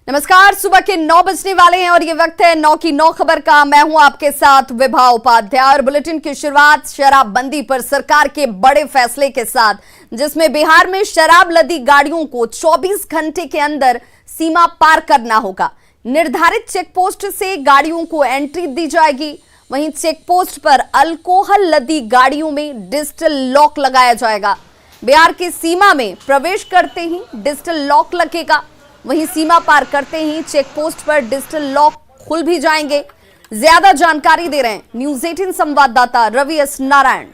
नमस्कार, सुबह के 9 बजने वाले हैं और ये वक्त है 9 की 9 खबर का। मैं हूं आपके साथ विभा उपाध्याय और बुलेटिन की शुरुआत शराबबंदी पर सरकार के बड़े फैसले के साथ, जिसमें बिहार में शराब लदी गाड़ियों को 24 घंटे के अंदर सीमा पार करना होगा। निर्धारित चेक पोस्ट से गाड़ियों को एंट्री दी जाएगी। वहीं चेक पोस्ट पर अल्कोहल लदी गाड़ियों में डिजिटल लॉक लगाया जाएगा। बिहार की सीमा में प्रवेश करते ही डिजिटल लॉक लगेगा, वहीं सीमा पार करते ही चेक पोस्ट पर डिजिटल लॉक खुल भी जाएंगे। ज्यादा जानकारी दे रहे हैं न्यूज़ 18 संवाददाता रवि एस नारायण।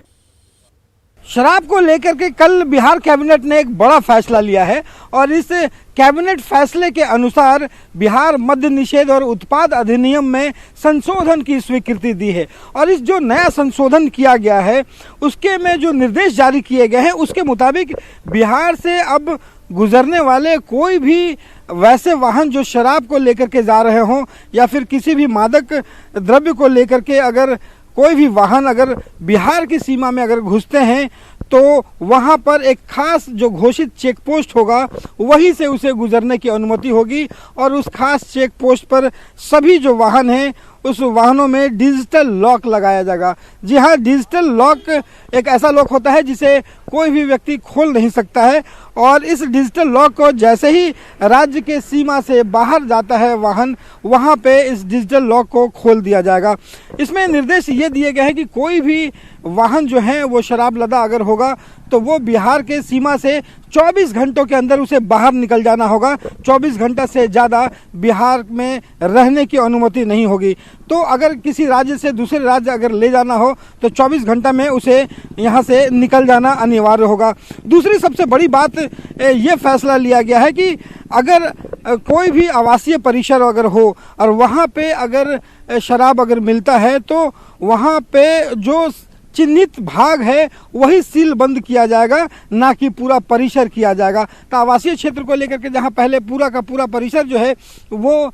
शराब को लेकर के कल बिहार कैबिनेट ने एक बड़ा फैसला लिया है और इस कैबिनेट फैसले के अनुसार बिहार मद्य निषेध और उत्पाद अधिनियम में संशोधन की स्वीकृति दी है। और इस जो नया संशोधन किया गया है उसके में जो निर्देश जारी किए गए हैं उसके मुताबिक बिहार से अब गुजरने वाले कोई भी वैसे वाहन जो शराब को लेकर के जा रहे हों या फिर किसी भी मादक द्रव्य को लेकर के अगर कोई भी वाहन अगर बिहार की सीमा में अगर घुसते हैं तो वहां पर एक खास जो घोषित चेक पोस्ट होगा वहीं से उसे गुजरने की अनुमति होगी। और उस खास चेक पोस्ट पर सभी जो वाहन हैं उस वाहनों में डिजिटल लॉक लगाया जाएगा। जी हाँ, डिजिटल लॉक एक ऐसा लॉक होता है जिसे कोई भी व्यक्ति खोल नहीं सकता है और इस डिजिटल लॉक को जैसे ही राज्य के सीमा से बाहर जाता है वाहन, वहाँ पे इस डिजिटल लॉक को खोल दिया जाएगा। इसमें निर्देश ये दिए गए हैं कि कोई भी वाहन जो है वो शराब लदा अगर होगा तो वो बिहार के सीमा से 24 घंटों के अंदर उसे बाहर निकल जाना होगा। 24 घंटा से ज़्यादा बिहार में रहने की अनुमति नहीं होगी। तो अगर किसी राज्य से दूसरे राज्य अगर ले जाना हो तो 24 घंटा में उसे यहाँ से निकल जाना अनिवार्य होगा। दूसरी सबसे बड़ी बात ये फैसला लिया गया है कि अगर कोई भी आवासीय परिसर अगर हो और वहाँ पे अगर शराब अगर मिलता है तो वहाँ पे जो चिन्हित भाग है वही सील बंद किया जाएगा, ना कि पूरा परिसर किया जाएगा। तो आवासीय क्षेत्र को लेकर के जहां पहले पूरा का पूरा परिसर जो है वो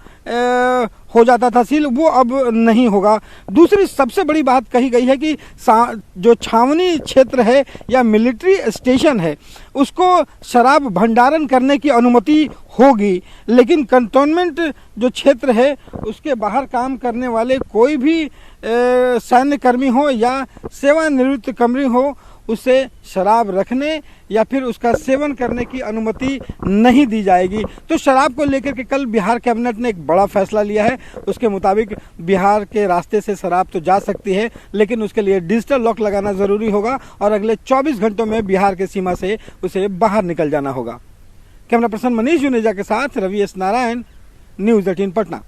हो जाता था सील, वो अब नहीं होगा। दूसरी सबसे बड़ी बात कही गई है कि जो छावनी क्षेत्र है या मिलिट्री स्टेशन है उसको शराब भंडारण करने की अनुमति होगी, लेकिन कंटोनमेंट जो क्षेत्र है उसके बाहर काम करने वाले कोई भी सैन्य कर्मी हो या सेवानिवृत्त कर्मी हो उसे शराब रखने या फिर उसका सेवन करने की अनुमति नहीं दी जाएगी। तो शराब को लेकर के कल बिहार कैबिनेट ने एक बड़ा फैसला लिया है। उसके मुताबिक बिहार के रास्ते से शराब तो जा सकती है, लेकिन उसके लिए डिजिटल लॉक लगाना ज़रूरी होगा और अगले 24 घंटों में बिहार के सीमा से उसे बाहर निकल जाना होगा। कैमरा पर्सन मनीष जुनेजा के साथ रवि एस नारायण, न्यूज़ 18 पटना।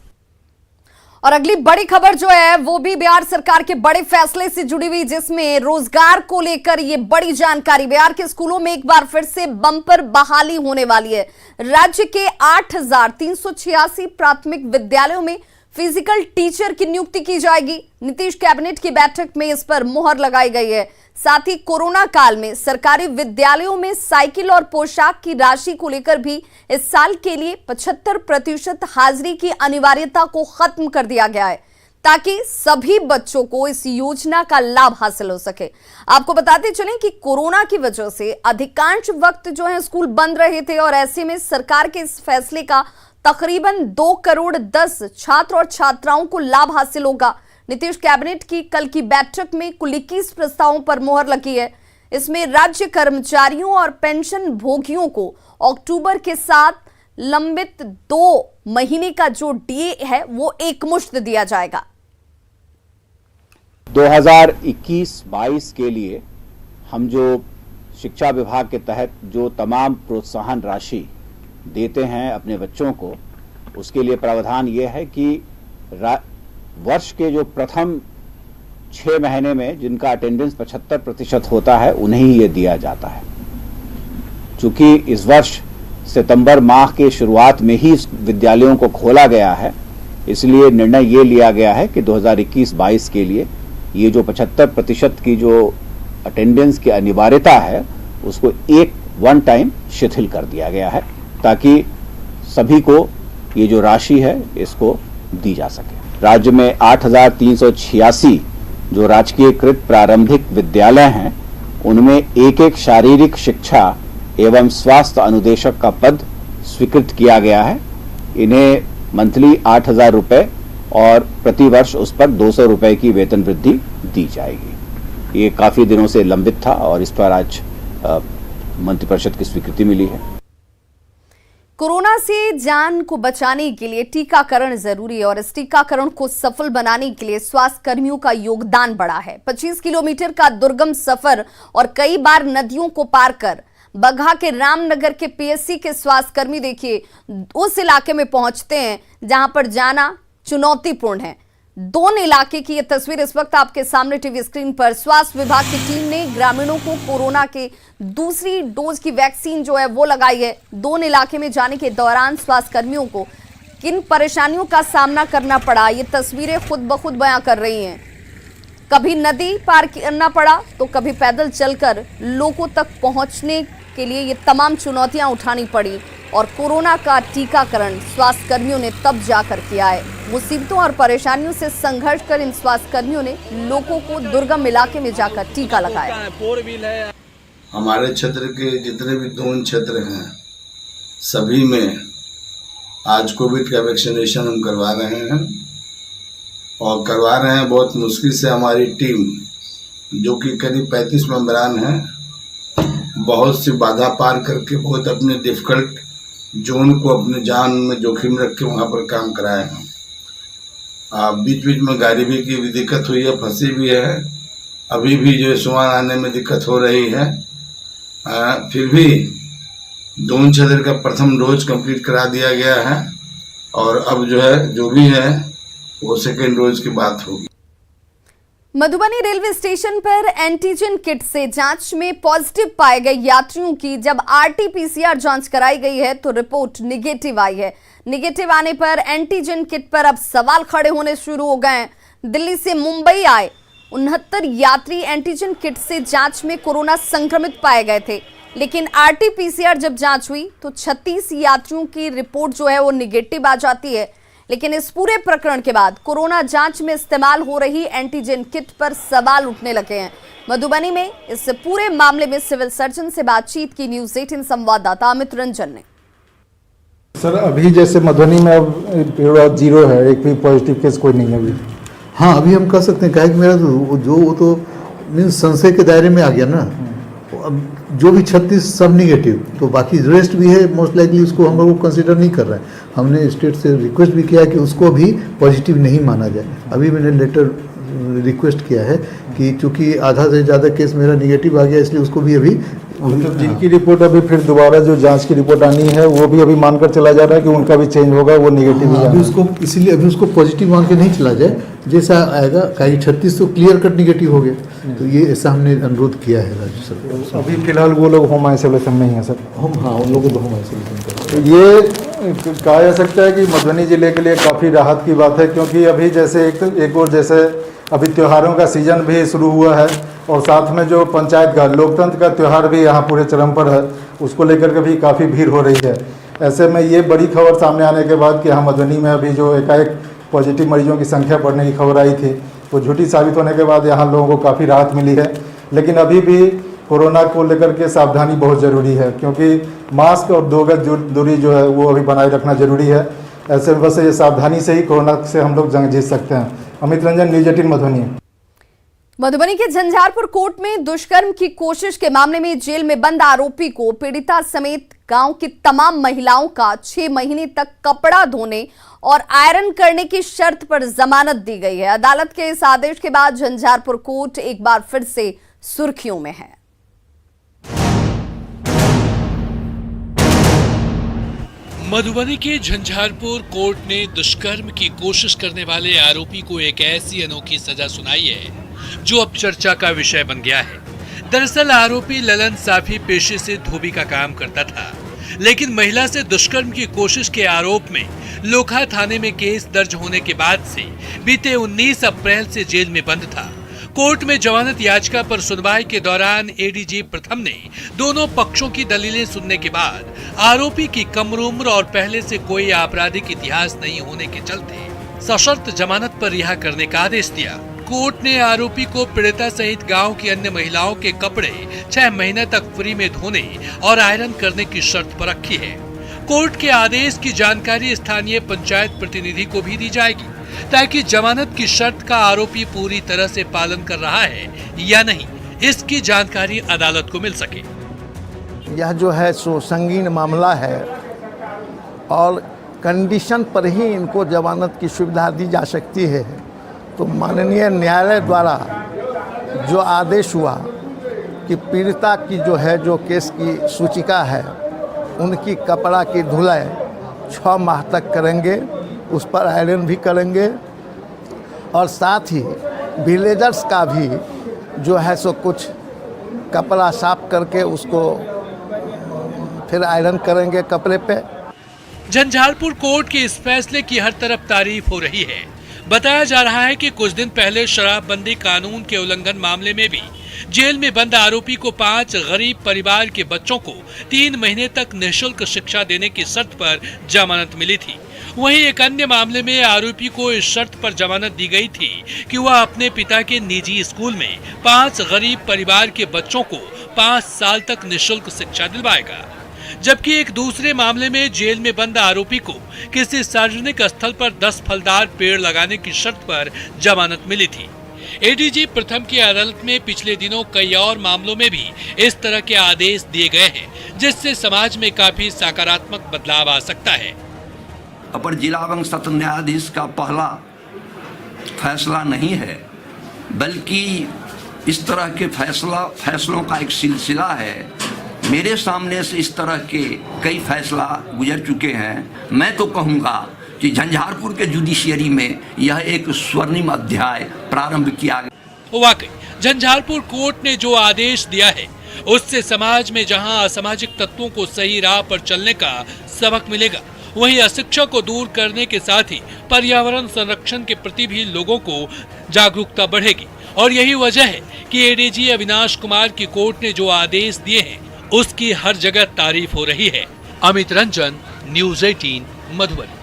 और अगली बड़ी खबर जो है वो भी बिहार सरकार के बड़े फैसले से जुड़ी हुई, जिसमें रोजगार को लेकर ये बड़ी जानकारी। बिहार के स्कूलों में एक बार फिर से बम्पर बहाली होने वाली है। राज्य के 8,386 प्राथमिक विद्यालयों में फिजिकल टीचर की नियुक्ति की जाएगी। नीतीश कैबिनेट की बैठक में इस पर मुहर लगाई गई है। साथ ही कोरोना काल में सरकारी विद्यालयों में साइकिल और पोशाक की राशि को लेकर भी इस साल के लिए 75% हाजिरी की अनिवार्यता को खत्म कर दिया गया है, ताकि सभी बच्चों को इस योजना का लाभ हासिल हो सके। आपको बताते चलें कि कोरोना की वजह से अधिकांश वक्त जो है स्कूल बंद रहे थे और ऐसे में सरकार के इस फैसले का तकरीबन 2 करोड़ 10 छात्र और छात्राओं को लाभ हासिल होगा। नीतीश कैबिनेट की कल की बैठक में कुल 21 प्रस्तावों पर मुहर लगी है। इसमें राज्य कर्मचारियों और पेंशन भोगियों को अक्टूबर के साथ लंबित 2 महीने का जो डीए है वो एकमुश्त दिया जाएगा। 2021-22 के लिए हम जो शिक्षा विभाग के तहत जो तमाम प्रोत्साहन राशि देते हैं अपने बच्चों को, उसके लिए प्रावधान ये है कि वर्ष के जो प्रथम 6 महीने में जिनका अटेंडेंस 75% होता है उन्हें ही ये दिया जाता है। चूंकि इस वर्ष सितंबर माह के शुरुआत में ही विद्यालयों को खोला गया है, इसलिए निर्णय ये लिया गया है कि 2021-22 के लिए ये जो 75% की जो अटेंडेंस की अनिवार्यता है उसको एक वन टाइम शिथिल कर दिया गया है, ताकि सभी को ये जो राशि है इसको दी जा सके। राज्य में 8,386 जो राजकीयकृत प्रारंभिक विद्यालय हैं उनमें एक शारीरिक शिक्षा एवं स्वास्थ्य अनुदेशक का पद स्वीकृत किया गया है। इन्हें मंथली 8,000 रुपए और प्रतिवर्ष उस पर 200 रुपए की वेतन वृद्धि दी जाएगी। ये काफी दिनों से लंबित था और इस पर आज मंत्रिपरिषद की स्वीकृति मिली है। कोरोना से जान को बचाने के लिए टीकाकरण जरूरी है और इस टीकाकरण को सफल बनाने के लिए स्वास्थ्य कर्मियों का योगदान बढ़ा है। 25 किलोमीटर का दुर्गम सफर और कई बार नदियों को पार कर बगहा के रामनगर के पीएससी के स्वास्थ्य कर्मी देखिए उस इलाके में पहुंचते हैं जहां पर जाना चुनौतीपूर्ण है। दोन इलाके की ये तस्वीर इस वक्त आपके सामने टीवी स्क्रीन पर। स्वास्थ्य विभाग की टीम ने ग्रामीणों को कोरोना के दूसरी डोज की वैक्सीन जो है वो लगाई है। दोन इलाके में जाने के दौरान स्वास्थ्य कर्मियों को किन परेशानियों का सामना करना पड़ा ये तस्वीरें खुद ब खुद बयां कर रही हैं। कभी नदी पार करना पड़ा तो कभी पैदल चलकर लोगों तक पहुंचने के लिए ये तमाम चुनौतियां उठानी पड़ी और कोरोना का टीकाकरण स्वास्थ्य कर्मियों ने तब जाकर किया है। मुसीबतों और परेशानियों से संघर्ष कर इन स्वास्थ्य कर्मियों ने लोगों को दुर्गम इलाके में जाकर टीका लगाया। हमारे क्षेत्र के जितने भी दोन क्षेत्र हैं सभी में आज कोविड का वैक्सीनेशन हम करवा रहे हैं और करवा रहे हैं बहुत मुश्किल से। हमारी टीम जो कि करीब 35 मेंबरान हैं बहुत सी बाधा पार करके बहुत अपने डिफिकल्ट जोन को अपने जान में जोखिम रख के वहाँ पर काम कराए हैं। बीच बीच में गाड़ी भी की भी दिक्कत हुई है, फंसी भी है, अभी भी जो है सामान आने में दिक्कत हो रही है। फिर भी दोन क्षेत्र का प्रथम डोज कंप्लीट करा दिया गया है और अब जो है जो भी है वो सेकेंड डोज की बात होगी। मधुबनी रेलवे स्टेशन पर एंटीजन किट से जांच में पॉजिटिव पाए गए यात्रियों की जब आरटी-पीसीआर जांच कराई गई है तो रिपोर्ट निगेटिव आई है। निगेटिव आने पर एंटीजन किट पर अब सवाल खड़े होने शुरू हो गए हैं। दिल्ली से मुंबई आए 69 यात्री एंटीजन किट से जांच में कोरोना संक्रमित पाए गए थे, लेकिन आरटी-पीसीआर जब जांच हुई तो 36 यात्रियों की रिपोर्ट जो है वो निगेटिव आ जाती है। लेकिन इस पूरे प्रकरण के बाद कोरोना जांच में इस्तेमाल हो रही एंटीजन किट पर सवाल उठने लगे हैं। मधुबनी में इस पूरे मामले में सिविल सर्जन से बातचीत की न्यूज़ 18 संवाददाता अमित रंजन ने। सर अभी जैसे मधुबनी में अब जीरो है, एक भी पॉजिटिव केस कोई नहीं है अभी। हाँ अभी हम कह सकते हैं क्या कि मेरा वो तो मीन्स संशय के दायरे में आ गया ना। अब जो भी 36 सब निगेटिव, तो बाकी रेस्ट भी है मोस्ट लाइकली उसको हम लोग कंसिडर नहीं कर रहे हैं। हमने स्टेट से रिक्वेस्ट भी किया है कि उसको भी पॉजिटिव नहीं माना जाए। अभी मैंने लेटर रिक्वेस्ट किया है कि चूंकि आधा से ज़्यादा केस मेरा निगेटिव आ गया इसलिए उसको भी अभी तो जिनकी रिपोर्ट अभी फिर दोबारा जो जांच की रिपोर्ट आनी है वो भी अभी मानकर चला जा रहा है कि उनका भी चेंज होगा, वो निगेटिव ही अभी उसको इसीलिए अभी उसको पॉजिटिव मान के नहीं चला जाए। जैसा आएगा कहीं 36 तो क्लियर कट निगेटिव हो गया, तो ये ऐसा हमने अनुरोध किया है राज्य सरकार से। अभी फिलहाल वो लोग होम आइसोलेशन में ही है सर। हम हाँ उन लोगों को होम आइसोलेशन कर। तो ये कहा जा सकता है कि मधुबनी जिले के लिए काफ़ी राहत की बात है, क्योंकि अभी जैसे एक और जैसे अभी त्योहारों का सीजन भी शुरू हुआ है और साथ में जो पंचायत का लोकतंत्र का त्यौहार भी यहाँ पूरे चरम पर है, उसको लेकर के भी काफ़ी भीड़ हो रही है। ऐसे में ये बड़ी खबर सामने आने के बाद कि यहाँ मधुबनी में अभी जो एकाएक पॉजिटिव मरीजों की संख्या बढ़ने की खबर आई थी वो झूठी साबित होने के बाद यहाँ लोगों को काफ़ी राहत मिली है। लेकिन अभी भी कोरोना को लेकर के सावधानी बहुत ज़रूरी है, क्योंकि मास्क और 2 गज दूरी जो है वो अभी बनाए रखना जरूरी है। ऐसे में बस ये सावधानी से ही कोरोना से हम लोग जंग जीत सकते हैं। अमित रंजन, न्यूज़ 18 मधुबनी। मधुबनी के झंझारपुर कोर्ट में दुष्कर्म की कोशिश के मामले में जेल में बंद आरोपी को पीड़िता समेत गांव की तमाम महिलाओं का 6 महीने तक कपड़ा धोने और आयरन करने की शर्त पर जमानत दी गई है। अदालत के इस आदेश के बाद झंझारपुर कोर्ट एक बार फिर से सुर्खियों में है। मधुबनी के झंझारपुर कोर्ट ने दुष्कर्म की कोशिश करने वाले आरोपी को एक ऐसी अनोखी सजा सुनाई है जो अब चर्चा का विषय बन गया है। दरअसल आरोपी ललन साफी पेशे से धोबी का काम करता था, लेकिन महिला से दुष्कर्म की कोशिश के आरोप में लोखा थाने में केस दर्ज होने के बाद से बीते 19 अप्रैल से जेल में बंद था। कोर्ट में जमानत याचिका पर सुनवाई के दौरान एडीजी प्रथम ने दोनों पक्षों की दलीलें सुनने के बाद आरोपी की कम उम्र और पहले से कोई आपराधिक इतिहास नहीं होने के चलते सशर्त जमानत पर रिहा करने का आदेश दिया। कोर्ट ने आरोपी को पीड़िता सहित गांव की अन्य महिलाओं के कपड़े 6 महीने तक फ्री में धोने और आयरन करने की शर्त पर रखी है। कोर्ट के आदेश की जानकारी स्थानीय पंचायत प्रतिनिधि को भी दी जाएगी, ताकि जमानत की शर्त का आरोपी पूरी तरह से पालन कर रहा है या नहीं, इसकी जानकारी अदालत को मिल सके। यह जो है सो संगीन मामला है और कंडीशन पर ही इनको जमानत की सुविधा दी जा सकती है। तो माननीय न्यायालय द्वारा जो आदेश हुआ कि पीड़िता की जो है जो केस की सूचिका है उनकी कपड़ा की धुलाई 6 माह तक करेंगे, उस पर आयरन भी करेंगे और साथ ही विलेजर्स का भी जो है सो कुछ कपड़ा साफ करके उसको फिर आयरन करेंगे कपड़े पे। झंझारपुर कोर्ट के इस फैसले की हर तरफ तारीफ हो रही है। बताया जा रहा है कि कुछ दिन पहले शराबबंदी कानून के उल्लंघन मामले में भी जेल में बंद आरोपी को 5 गरीब परिवार के बच्चों को 3 महीने तक निःशुल्क शिक्षा देने की शर्त पर जमानत मिली थी। वहीं एक अन्य मामले में आरोपी को इस शर्त पर जमानत दी गई थी कि वह अपने पिता के निजी स्कूल में 5 गरीब परिवार के बच्चों को 5 साल तक निःशुल्क शिक्षा दिलवाएगा। जबकि एक दूसरे मामले में जेल में बंद आरोपी को किसी सार्वजनिक स्थल पर 10 फलदार पेड़ लगाने की शर्त पर जमानत मिली थी। एडीजी प्रथम की अदालत में पिछले दिनों कई और मामलों में भी इस तरह के आदेश दिए गए हैं, जिससे समाज में काफी सकारात्मक बदलाव आ सकता है। अपर जिला एवं सत्र न्यायाधीश का पहला फैसला नहीं है, बल्कि इस तरह के फैसलों का एक सिलसिला है। मेरे सामने से इस तरह के कई फैसला गुजर चुके हैं। मैं तो कहूँगा कि झंझारपुर के जुडिशियरी में यह एक स्वर्णिम अध्याय प्रारंभ किया गया। वाकई झंझारपुर कोर्ट ने जो आदेश दिया है उससे समाज में जहां असामाजिक तत्वों को सही राह पर चलने का सबक मिलेगा, वहीं अशिक्षा को दूर करने के साथ ही पर्यावरण संरक्षण के प्रति भी लोगों को जागरूकता बढ़ेगी। और यही वजह है कि एडीजी अविनाश कुमार की कोर्ट ने जो आदेश दिए हैं उसकी हर जगह तारीफ हो रही है। अमित रंजन, न्यूज़ 18 मधुबनी।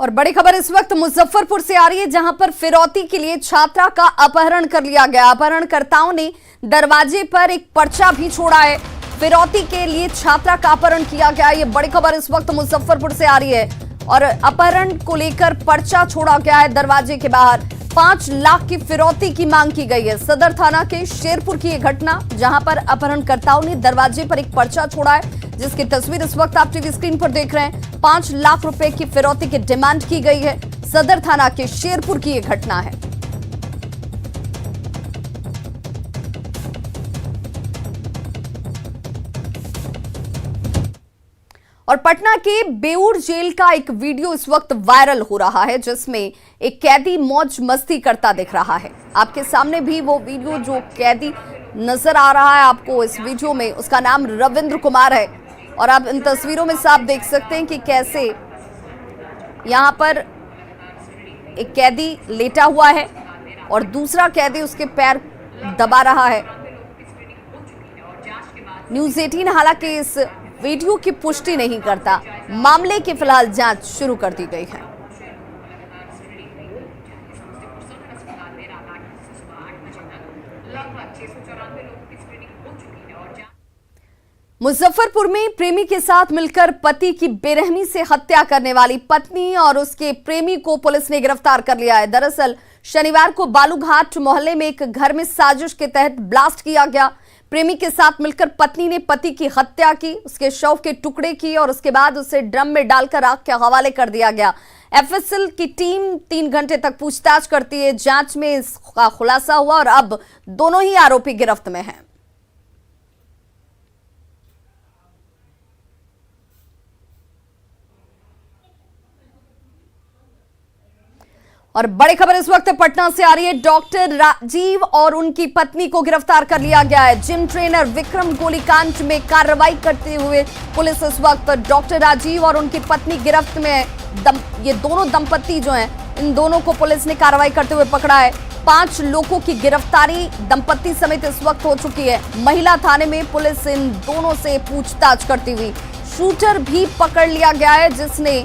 और बड़ी खबर इस वक्त मुजफ्फरपुर से आ रही है, जहां पर फिरौती के लिए छात्रा का अपहरण कर लिया गया। अपहरणकर्ताओं ने दरवाजे पर एक पर्चा भी छोड़ा है। फिरौती के लिए छात्रा का अपहरण किया गया। ये बड़ी खबर इस वक्त मुजफ्फरपुर से आ रही है और अपहरण को लेकर पर्चा छोड़ा गया है दरवाजे के बाहर। 5 लाख की फिरौती की मांग की गई है। सदर थाना के शेरपुर की यह घटना, जहां पर अपहरणकर्ताओं ने दरवाजे पर एक पर्चा छोड़ा है, जिसकी तस्वीर इस वक्त आप टीवी स्क्रीन पर देख रहे हैं। 5 लाख रुपए की फिरौती की डिमांड की गई है। सदर थाना के शेरपुर की यह घटना है। और पटना के बेऊर जेल का एक वीडियो इस वक्त वायरल हो रहा है, जिसमें एक कैदी मौज मस्ती करता दिख रहा है। आपके सामने भी वो वीडियो जो कैदी नजर आ रहा है आपको इस वीडियो में, उसका नाम रविंद्र कुमार है। और आप इन तस्वीरों में साफ देख सकते हैं कि कैसे यहां पर एक कैदी लेटा हुआ है और दूसरा कैदी उसके पैर दबा रहा है। न्यूज़ 18 हालांकि इस वीडियो की पुष्टि नहीं करता। मामले की फिलहाल जांच शुरू कर दी गई है। मुजफ्फरपुर में प्रेमी के साथ मिलकर पति की बेरहमी से हत्या करने वाली पत्नी और उसके प्रेमी को पुलिस ने गिरफ्तार कर लिया है। दरअसल शनिवार को बालूघाट मोहल्ले में एक घर में साजिश के तहत ब्लास्ट किया गया। प्रेमी के साथ मिलकर पत्नी ने पति की हत्या की, उसके शव के टुकड़े किए और उसके बाद उसे ड्रम में डालकर आग के हवाले कर दिया गया। एफएसएल की टीम 3 घंटे तक पूछताछ करती है। जांच में इसका खुलासा हुआ और अब दोनों ही आरोपी गिरफ्त में हैं। और बड़ी खबर इस वक्त पटना से आ रही है। डॉक्टर राजीव और उनकी पत्नी को गिरफ्तार कर लिया गया है। जिम ट्रेनर विक्रम गोलीकांड में कार्रवाई करते हुए पुलिस इस वक्त डॉक्टर राजीव और उनकी पत्नी गिरफ्त में है। ये दोनों दंपत्ति जो हैं, इन दोनों को पुलिस ने कार्रवाई करते हुए पकड़ा है। 5 लोगों की गिरफ्तारी दंपत्ति समेत इस वक्त हो चुकी है। महिला थाने में पुलिस इन दोनों से पूछताछ करती हुई शूटर भी पकड़ लिया गया है, जिसने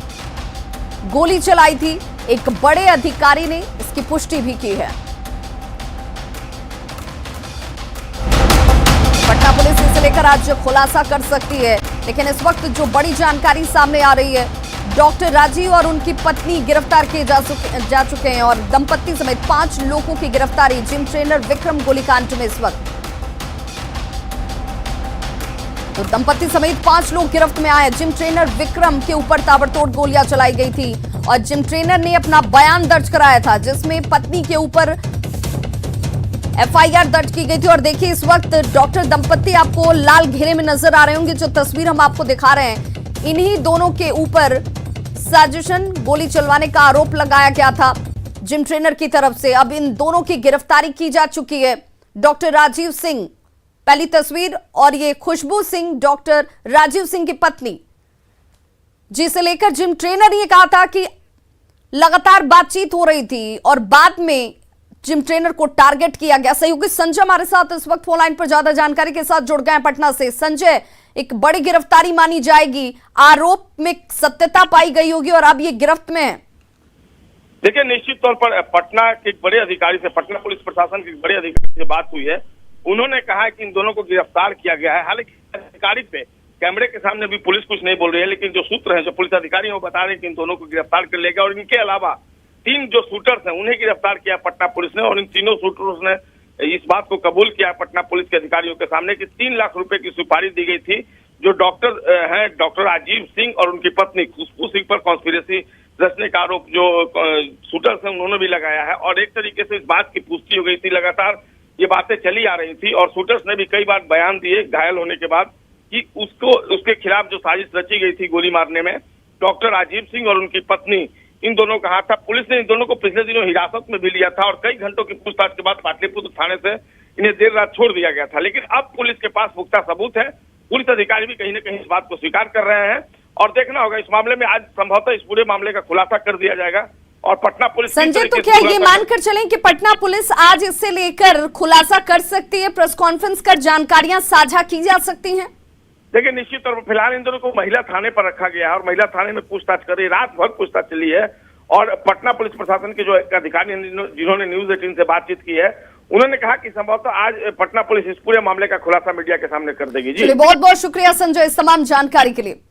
गोली चलाई थी। एक बड़े अधिकारी ने इसकी पुष्टि भी की है। पटना पुलिस इसे लेकर आज खुलासा कर सकती है। लेकिन इस वक्त जो बड़ी जानकारी सामने आ रही है, डॉक्टर राजीव और उनकी पत्नी गिरफ्तार किए जा चुके हैं और दंपत्ति समेत 5 लोगों की गिरफ्तारी जिम ट्रेनर विक्रम गोलीकांड में इस वक्त। तो दंपत्ति समेत 5 लोग गिरफ्त में आए। जिम ट्रेनर विक्रम के ऊपर ताबड़तोड़ गोलियां चलाई गई थी और जिम ट्रेनर ने अपना बयान दर्ज कराया था जिसमें पत्नी के ऊपर एफआईआर दर्ज की गई थी। और देखिए इस वक्त डॉक्टर दंपत्ति आपको लाल घेरे में नजर आ रहे होंगे। जो तस्वीर हम आपको दिखा रहे हैं, इन्हीं दोनों के ऊपर साजिशन गोली चलवाने का आरोप लगाया गया था जिम ट्रेनर की तरफ से। अब इन दोनों की गिरफ्तारी की जा चुकी है। डॉक्टर राजीव सिंह पहली तस्वीर और ये खुशबू सिंह डॉक्टर राजीव सिंह की पत्नी, जिसे लेकर जिम ट्रेनर ये कहा था कि लगातार बातचीत हो रही थी और बाद में जिम ट्रेनर को टारगेट किया गया। सहयोगी संजय हमारे साथ इस वक्त फोन लाइन पर ज्यादा जानकारी के साथ जुड़ गए हैं पटना से। संजय, एक बड़ी गिरफ्तारी मानी जाएगी, आरोप में सत्यता पाई गई होगी और अब ये गिरफ्त में है। देखिए, निश्चित तौर पर पटना के एक बड़े अधिकारी से, पटना पुलिस प्रशासन के बड़े अधिकारी से बात हुई है। उन्होंने कहा है कि इन दोनों को गिरफ्तार किया गया है। हालांकि अधिकारी पे कैमरे के सामने भी पुलिस कुछ नहीं बोल रही है, लेकिन जो सूत्र हैं, जो पुलिस अधिकारी हैं, वो बता रहे हैं कि इन दोनों को गिरफ्तार कर लेगा। और इनके अलावा 3 जो शूटर्स हैं उन्हें गिरफ्तार किया पटना पुलिस ने। और इन तीनों शूटर्स ने इस बात को कबूल किया पटना पुलिस के अधिकारियों के सामने कि 3 लाख रुपए की सुपारी दी गई थी। जो डॉक्टर हैं, डॉक्टर राजीव सिंह और उनकी पत्नी खुशबू सिंह पर कॉन्स्पिरेसी रचने का आरोप जो शूटर्स हैं उन्होंने भी लगाया है। और एक तरीके से इस बात की पुष्टि हो गई थी, लगातार ये बातें चली आ रही थी और शूटर्स ने भी कई बार बयान दिए घायल होने के बाद कि उसके खिलाफ जो साजिश रची गई थी गोली मारने में, डॉक्टर राजीव सिंह और उनकी पत्नी, इन दोनों का हाथ था। पुलिस ने इन दोनों को पिछले दिनों हिरासत में भी लिया था और कई घंटों की पूछताछ के बाद पाटलिपुत्र थाने से इन्हें देर रात छोड़ दिया गया था। लेकिन अब पुलिस के पास पुख्ता सबूत है। पुलिस अधिकारी भी कहीं न कहीं इस बात को स्वीकार कर रहे हैं और देखना होगा इस मामले में। आज संभवतः इस पूरे मामले का खुलासा कर दिया जाएगा और पटना पुलिस। संजय, तो क्या ये मानकर चलें कि पटना पुलिस आज इससे लेकर खुलासा कर सकती है, प्रेस कॉन्फ्रेंस कर जानकारियां साझा की जा सकती हैं? देखिए, निश्चित तौर पर फिलहाल इन दोनों को महिला थाने पर रखा गया है और महिला थाने में पूछताछ कर रही, रात भर पूछताछ चली है। और पटना पुलिस प्रशासन के जो अधिकारी जिन्होंने न्यूज 18 से बातचीत की है, उन्होंने कहा कि संभवतः आज पटना पुलिस इस पूरे मामले का खुलासा मीडिया के सामने कर देगी। जी, बहुत बहुत शुक्रिया संजय इस तमाम जानकारी के लिए।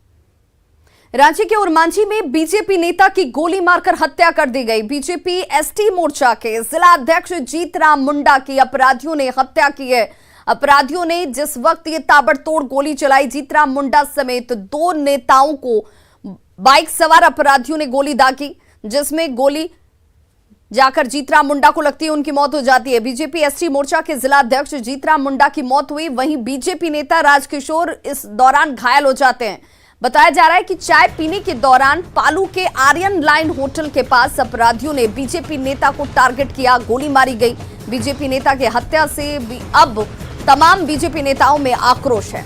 रांची के उरमांझी में बीजेपी नेता की गोली मारकर हत्या कर दी गई। बीजेपी एसटी मोर्चा के जिला अध्यक्ष जीतराम मुंडा की अपराधियों ने हत्या की है। अपराधियों ने जिस वक्त ये ताबड़तोड़ गोली चलाई, जीतराम मुंडा समेत 2 नेताओं को बाइक सवार अपराधियों ने गोली दागी, जिसमें गोली जाकर जीतराम मुंडा को लगती है, उनकी मौत हो जाती है। बीजेपी एसटी मोर्चा के जिला अध्यक्ष जीतराम मुंडा की मौत हुई, वहीं बीजेपी नेता राजकिशोर इस दौरान घायल हो जाते हैं। बताया जा रहा है कि चाय पीने के दौरान पालू के आर्यन लाइन होटल के पास अपराधियों ने बीजेपी नेता को टारगेट किया, गोली मारी गई। बीजेपी नेता की हत्या से अब तमाम बीजेपी नेताओं में आक्रोश है।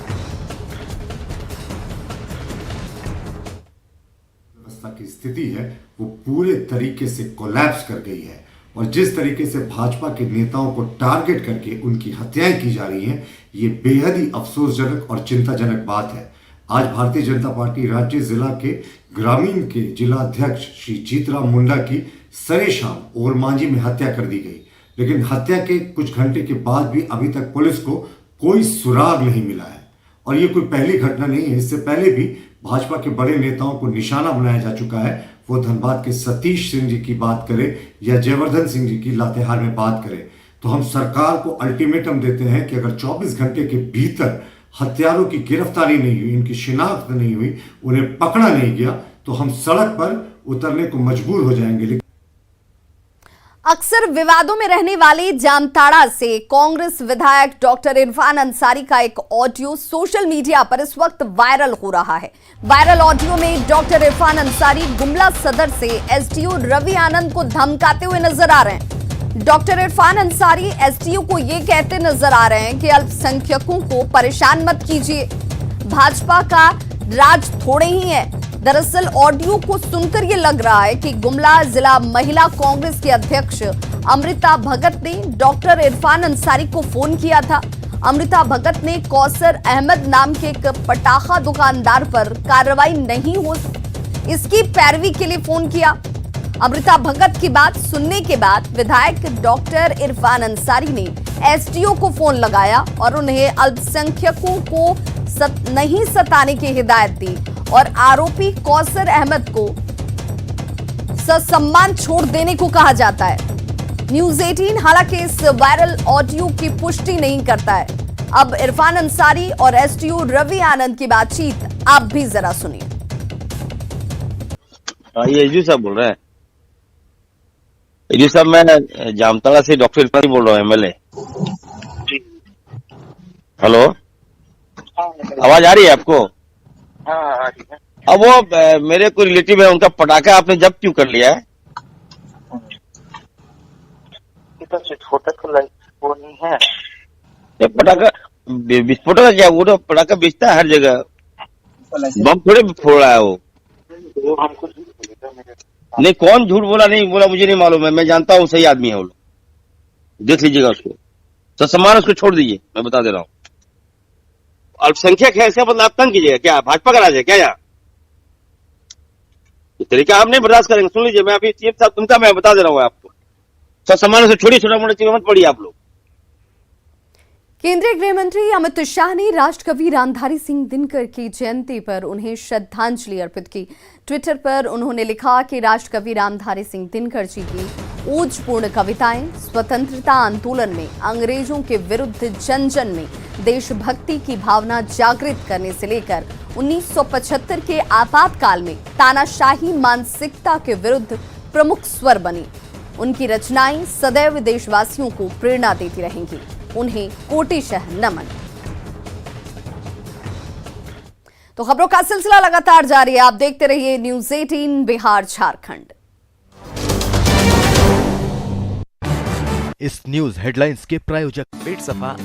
व्यवस्था की स्थिति है वो पूरे तरीके से कोलैप्स कर गई है और जिस तरीके से भाजपा के नेताओं को टारगेट करके उनकी हत्याएं की जा रही हैं, ये बेहद ही अफसोसजनक और चिंताजनक बात है। आज भारतीय जनता पार्टी राज्य जिला के ग्रामीण के जिला अध्यक्ष श्री जीतराम मुंडा की सरेशाम ओरमांझी में हत्या कर दी गई, लेकिन हत्या के कुछ घंटे के बाद भी अभी तक पुलिस को कोई सुराग नहीं मिला है। और ये कोई पहली घटना नहीं है, इससे पहले भी भाजपा के बड़े नेताओं को निशाना बनाया जा चुका है। वो धनबाद के सतीश सिंह जी की बात करें या जयवर्धन सिंह जी की लातेहार में बात करें, तो हम सरकार को अल्टीमेटम देते हैं कि अगर 24 घंटे के भीतर हत्यारों की गिरफ्तारी नहीं हुई, इनकी शिनाख्त नहीं हुई, उन्हें पकड़ा नहीं गया, तो हम सड़क पर उतरने को मजबूर हो जाएंगे। अक्सर विवादों में रहने वाले जामताड़ा से कांग्रेस विधायक डॉक्टर इरफान अंसारी का एक ऑडियो सोशल मीडिया पर इस वक्त वायरल हो रहा है। वायरल ऑडियो में डॉक्टर इरफान अंसारी गुमला सदर से एसडीओ रवि आनंद को धमकाते हुए नजर आ रहे हैं। डॉक्टर इरफान अंसारी एसडीओ को ये कहते नजर आ रहे हैं कि अल्पसंख्यकों को परेशान मत कीजिए, भाजपा का राज थोड़े ही है। दरअसल ऑडियो को सुनकर ये लग रहा है कि गुमला जिला महिला कांग्रेस के अध्यक्ष अमृता भगत ने डॉक्टर इरफान अंसारी को फोन किया था। अमृता भगत ने कौसर अहमद नाम के एक पटाखा दुकानदार पर कार्रवाई नहीं हो इसकी पैरवी के लिए फोन किया। अमृता भगत की बात सुनने के बाद विधायक डॉक्टर इरफान अंसारी ने एसडीओ को फोन लगाया और उन्हें अल्पसंख्यकों को नहीं सताने की हिदायत दी और आरोपी कौसर अहमद को ससम्मान छोड़ देने को कहा जाता है। न्यूज 18 हालांकि इस वायरल ऑडियो की पुष्टि नहीं करता है। अब इरफान अंसारी और एसटीओ रवि आनंद की बातचीत आप भी जरा सुनिए। ये एजू साहब बोल रहे हैं। एजू साहब, मैं जामताड़ा से डॉक्टर इरफान बोल रहा हूँ, एमएलए। हेलो, आवाज आ रही है आपको? हाँ, अब वो मेरे कोई रिलेटिव है, उनका पटाखा आपने जब्त क्यों कर लिया है? विस्फोटक वो नहीं है। ये पटाखा विस्फोटक का क्या? वो तो पटाखा बेचता है हर जगह, बम थोड़े फोड़ रहा है वो हमको नहीं, कौन झूठ बोला नहीं बोला मुझे नहीं मालूम है। मैं जानता हूँ सही आदमी है वो लोग, देख लीजिएगा उसको। तो सम्मान उसको छोड़ दीजिए, मैं बता दे रहा हूँ। अल्पसंख्यक है, इसका मतलब आप तंग कीजिएगा क्या? भाजपा का राज है क्या यहाँ? ये तरीका हम नहीं बर्दाश्त करेंगे। सुन लीजिए, मैं अभी सीएम साहब तुमका मैं बता दे रहा हूँ आपको। सब सम्मान से छोड़िए, छोटा मोटा चीज मत पड़िए आप लोग। केंद्रीय गृह मंत्री अमित शाह ने राष्ट्रकवि रामधारी सिंह दिनकर की जयंती पर उन्हें श्रद्धांजलि अर्पित की। ट्विटर पर उन्होंने लिखा कि राष्ट्रकवि रामधारी सिंह दिनकर जी की ओजपूर्ण कविताएं स्वतंत्रता आंदोलन में अंग्रेजों के विरुद्ध जन जन में देशभक्ति की भावना जागृत करने से लेकर 1975 के आपातकाल में तानाशाही मानसिकता के विरुद्ध प्रमुख स्वर बनी। उनकी रचनाएं सदैव देशवासियों को प्रेरणा देती रहेंगी। उन्हें कोटिशः नमन। तो खबरों का सिलसिला लगातार जारी है। आप देखते रहिए न्यूज 18 बिहार झारखंड। इस न्यूज हेडलाइंस के प्रायोजक पेट सफा